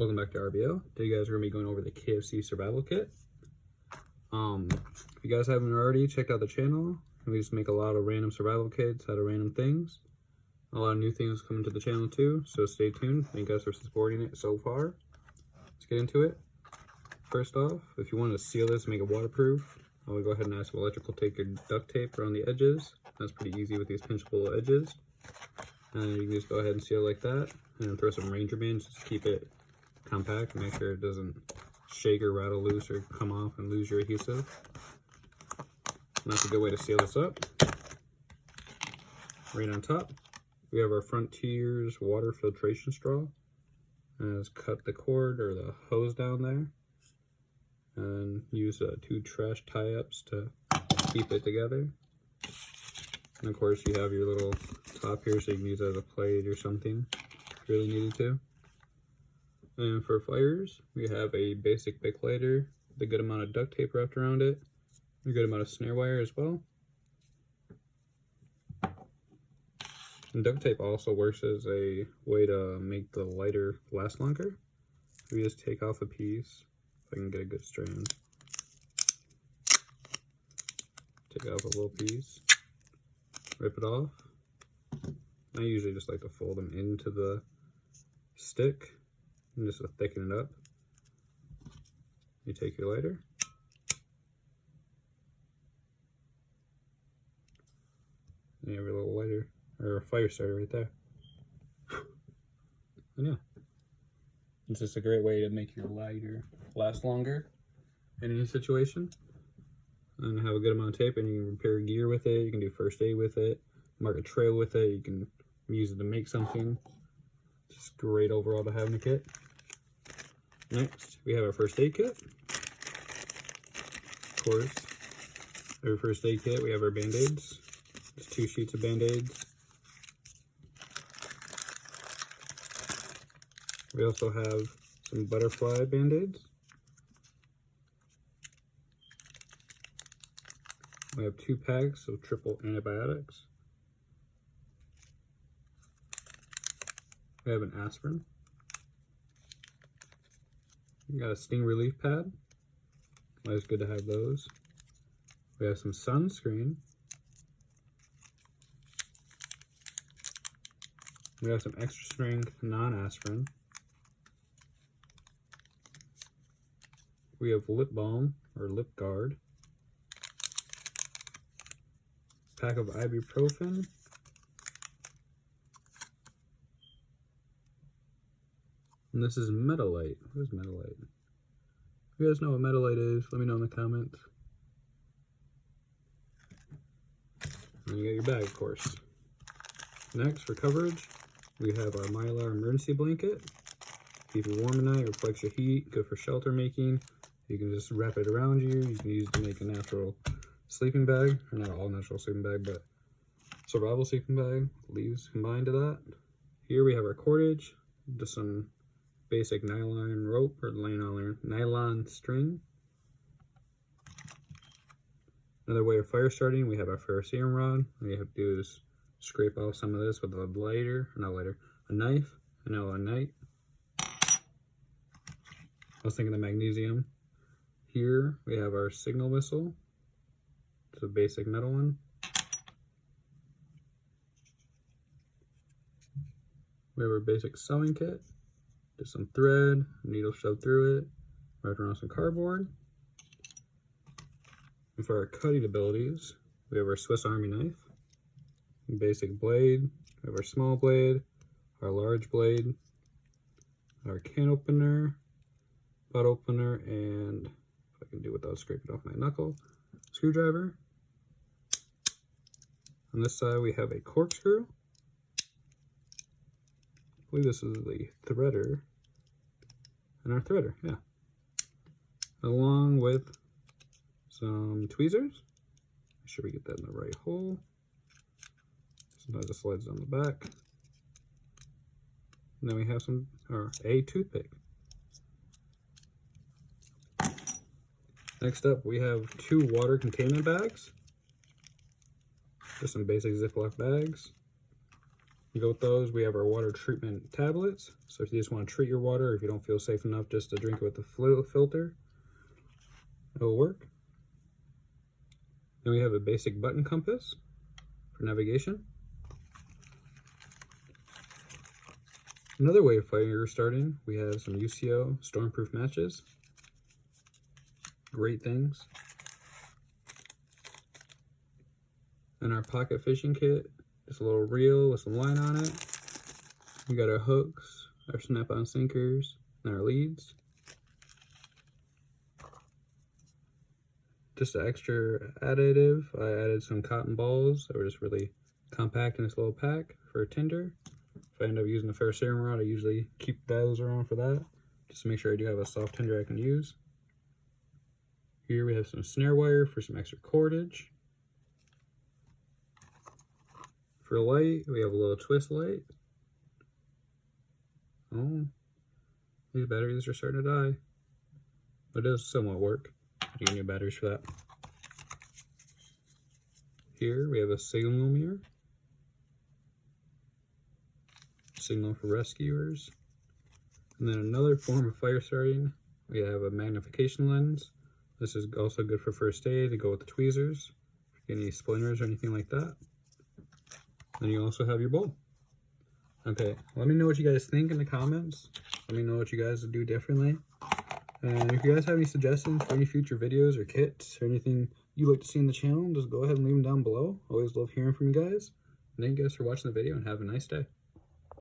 Welcome back to RBO. Today you guys are going to be going over the KFC Survival Kit. If you guys haven't already checked out the channel, we just make a lot of random survival kits out of random things. A lot of new things coming to the channel too, so stay tuned. Thank you guys for supporting it so far. Let's get into it. First off, if you want to seal this and make it waterproof, I would go ahead and add some electrical tape or duct tape around the edges. That's pretty easy with these pinchable edges. And you can just go ahead and seal like that, and then throw some Ranger bands just to keep it compact, make sure it doesn't shake or rattle loose or come off and lose your adhesive. And that's a good way to seal this up. Right on top, we have our Frontiers water filtration straw. And just cut the cord or the hose down there, and use 2 trash tie-ups to keep it together. And of course, you have your little top here, so you can use it as a plate or something if you really needed to. And for fires, we have a basic Bic lighter with a good amount of duct tape wrapped around it, a good amount of snare wire as well. And duct tape also works as a way to make the lighter last longer. We just take off a piece, if I can get a good strand. Take off a little piece, rip it off. I usually just like to fold them into the stick and just to thicken it up. You take your lighter, and you have your little lighter or a fire starter right there. And yeah, it's just a great way to make your lighter last longer in any situation. And have a good amount of tape, and you can repair gear with it. You can do first aid with it, mark a trail with it. You can use it to make something. It's just great overall to have in a kit. Next, we have our first aid kit. Of course, our first aid kit, we have our band-aids. Just 2 sheets of band-aids. We also have some butterfly band-aids. We have 2 packs of triple antibiotics. We have an aspirin. We got a sting relief pad. Always good to have those. We have some sunscreen. We have some extra strength non-aspirin. We have lip balm or lip guard. Pack of ibuprofen. And this is Metalite. What is Metalite? If you guys know what Metalite is, let me know in the comments. And you got your bag, of course. Next, for coverage, we have our Mylar emergency blanket. Keep you warm at night, reflects your heat, good for shelter making. You can just wrap it around you. You can use it to make a natural sleeping bag, or not all natural sleeping bag, but survival sleeping bag, leaves combined to that. Here we have our cordage, just some basic nylon rope or nylon string. Another way of fire starting, we have our ferrocerium rod. All you have to do is scrape off some of this with a a knife, and now a knife. I was thinking the magnesium. Here we have our signal whistle. It's a basic metal one. We have our basic sewing kit. Just some thread, needle shoved through it, wrapped around some cardboard. And for our cutting abilities, we have our Swiss Army knife, basic blade, we have our small blade, our large blade, our can opener, butt opener, and if I can do it without scraping off my knuckle, screwdriver. On this side we have a corkscrew. I believe this is the threader, and our threader, yeah. Along with some tweezers. Make sure we get that in the right hole. Sometimes it slides down the back. And then we have a toothpick. Next up, we have 2 water containment bags. Just some basic Ziploc bags. To go with those, we have our water treatment tablets. So if you just want to treat your water, or if you don't feel safe enough just to drink it with the filter, it'll work. Then we have a basic button compass for navigation. Another way of fire starting, we have some UCO stormproof matches. Great things. And our pocket fishing kit, just a little reel with some line on it. We got our hooks, our snap-on sinkers, and our leads. Just an extra additive, I added some cotton balls that were just really compact in this little pack for a tinder. If I end up using a ferrocerium rod, I usually keep those around for that, just to make sure I do have a soft tinder I can use. Here we have some snare wire for some extra cordage. For light, we have a little twist light. Oh, these batteries are starting to die. But it does somewhat work. You get new batteries for that. Here we have a signal mirror. Signal for rescuers. And then another form of fire starting, we have a magnification lens. This is also good for first aid to go with the tweezers, any splinters or anything like that. Then you also have your bowl. Okay, let me know what you guys think in the comments. Let me know what you guys would do differently. And if you guys have any suggestions for any future videos or kits or anything you'd like to see on the channel, just go ahead and leave them down below. Always love hearing from you guys. And thank you guys for watching the video and have a nice day.